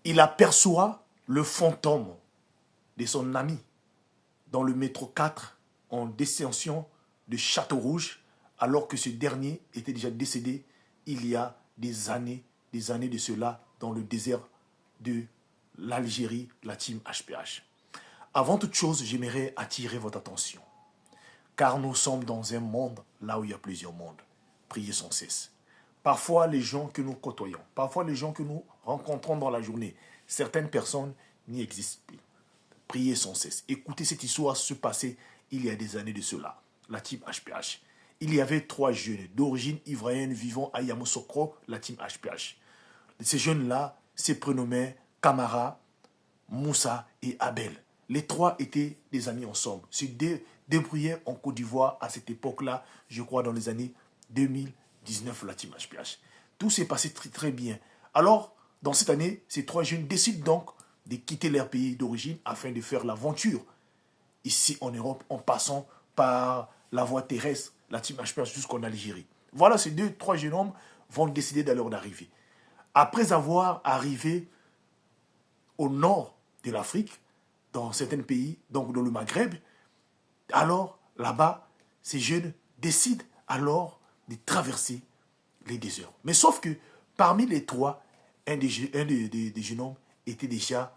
il aperçoit le fantôme de son ami dans le métro 4 en descension de Château-Rouge, alors que ce dernier était déjà décédé il y a des années de cela, dans le désert de l'Algérie, la team HPH. Avant toute chose, j'aimerais attirer votre attention, car nous sommes dans un monde là où il y a plusieurs mondes. Priez sans cesse. Parfois, les gens que nous côtoyons, parfois les gens que nous rencontrons dans la journée, certaines personnes n'y existent plus. Priez sans cesse. Écoutez cette histoire se passer il y a des années de cela. La team HPH. Il y avait 3 jeunes d'origine ivoirienne vivant à Yamoussoukro, la team HPH. Ces jeunes-là se prénommaient Camara, Moussa et Abel. Les 3 étaient des amis ensemble. Se débrouillaient en Côte d'Ivoire à cette époque-là, je crois dans les années 2019, la team HPH. Tout s'est passé très très bien. Alors, dans cette année, ces 3 jeunes décident donc de quitter leur pays d'origine afin de faire l'aventure ici en Europe en passant par la voie terrestre, la team HPH jusqu'en Algérie. Voilà, ces 2-3 jeunes hommes vont décider de leur arrivée. Après avoir arrivé au nord de l'Afrique, dans certains pays, donc dans le Maghreb, alors là-bas, ces jeunes décident alors de traverser les déserts. Mais sauf que parmi les 3, un des jeunes hommes était déjà,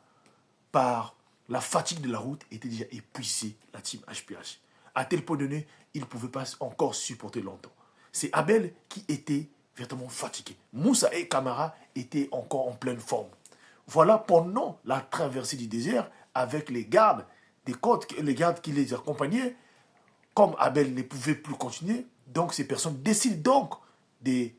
par la fatigue de la route, était déjà épuisé, la team HPH. À tel point donné, il ne pouvait pas encore supporter longtemps. C'est Abel qui était véritablement fatigué. Moussa et Camara étaient encore en pleine forme. Voilà, pendant la traversée du désert, avec les gardes des côtes, les gardes qui les accompagnaient, comme Abel ne pouvait plus continuer, donc ces personnes décident donc de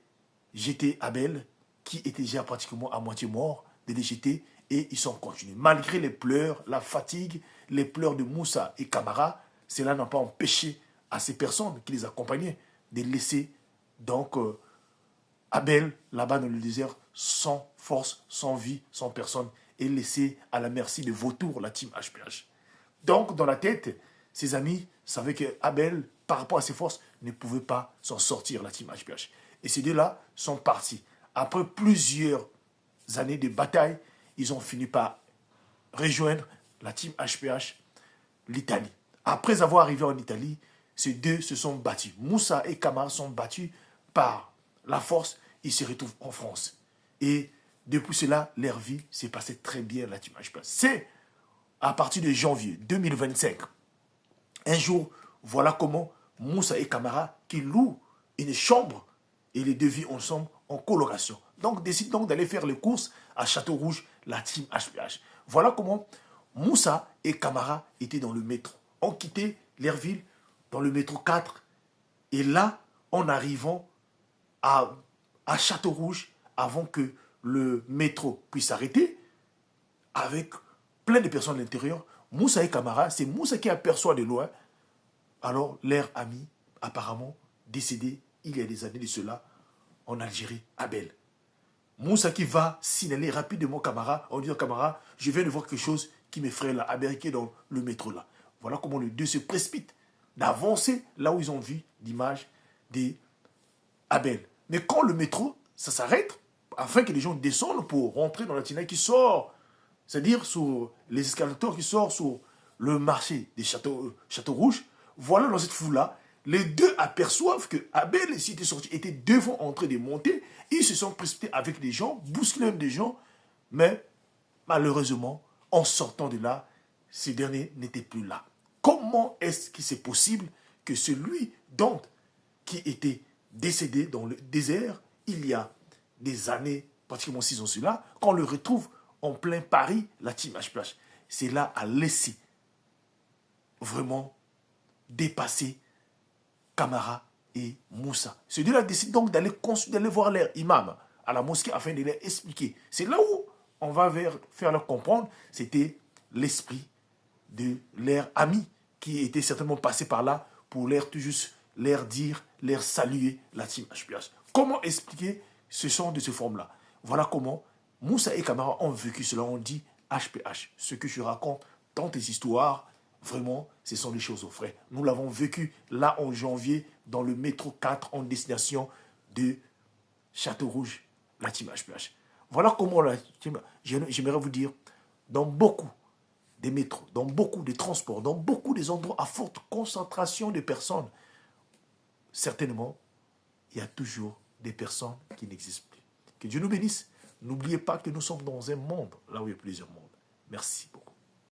jeter Abel, qui était déjà pratiquement à moitié mort, de les jeter, et ils sont continués. Malgré les pleurs, la fatigue, les pleurs de Moussa et Camara, cela n'a pas empêché à ces personnes qui les accompagnaient de laisser donc Abel là-bas dans le désert sans force, sans vie, sans personne, et laissé à la merci de vautours, la team HPH. Donc dans la tête, ses amis savaient que Abel, par rapport à ses forces, ne pouvait pas s'en sortir, la team HPH. Et ces deux-là sont partis. Après plusieurs années de bataille, ils ont fini par rejoindre la team HPH, l'Italie. Après avoir arrivé en Italie, ces deux se sont battus. Moussa et Kamara sont battus par la force. Ils se retrouvent en France. Et depuis cela, leur vie s'est passée très bien, la team HPH. C'est à partir de janvier 2025. Un jour, voilà comment Moussa et Kamara, qui louent une chambre, et les deux vivent ensemble en colocation. Donc, décident donc d'aller faire les courses à Château-Rouge, la team HPH. Voilà comment Moussa et Kamara étaient dans le métro. Ont quitté leur ville dans le métro 4. Et là, en arrivant à Château-Rouge, avant que le métro puisse s'arrêter, avec plein de personnes à l'intérieur, Moussa et Kamara, c'est Moussa qui aperçoit de loin, alors leur ami, apparemment décédé il y a des années de cela, en Algérie, Abel. Moussa qui va signaler rapidement Kamara, en disant Kamara, je viens de voir quelque chose qui m'effraie là, Américain dans le métro là. Voilà comment les deux se précipitent d'avancer là où ils ont vu l'image d'Abel. Mais quand le métro, ça s'arrête, afin que les gens descendent pour rentrer dans la tunnel qui sort, c'est-à-dire sur les escalators qui sortent sur le marché des Châteaux Rouges, voilà dans cette foule-là, les deux aperçoivent que Abel, s'il était sorti, était devant en train de monter. Ils se sont précipités avec des gens, bousculés des gens, mais malheureusement, en sortant de là, ces derniers n'étaient plus là. Comment est-ce que c'est possible que celui dont qui était décédé dans le désert il y a des années, pratiquement 6 ans cela, qu'on le retrouve en plein Paris, la team HPH, c'est là à laisser vraiment dépasser Kamara et Moussa. Ces deux-là décident donc d'aller voir leur imam à la mosquée afin de leur expliquer. C'est là où on va faire leur comprendre, c'était l'esprit de leur ami qui était certainement passé par là pour leur tout juste leur dire, leur saluer la team HPH. Comment expliquer ce son de cette forme-là? Voilà comment Moussa et Kamara ont vécu cela. On dit HPH. Ce que je raconte dans tes histoires, vraiment, ce sont des choses au frais. Nous l'avons vécu là en janvier dans le métro 4 en destination de Château-Rouge, la team HPH. Voilà comment, j'aimerais vous dire, dans beaucoup des métros, dans beaucoup des transports, dans beaucoup des endroits à forte concentration de personnes, certainement, il y a toujours des personnes qui n'existent plus. Que Dieu nous bénisse. N'oubliez pas que nous sommes dans un monde, là où il y a plusieurs mondes. Merci beaucoup.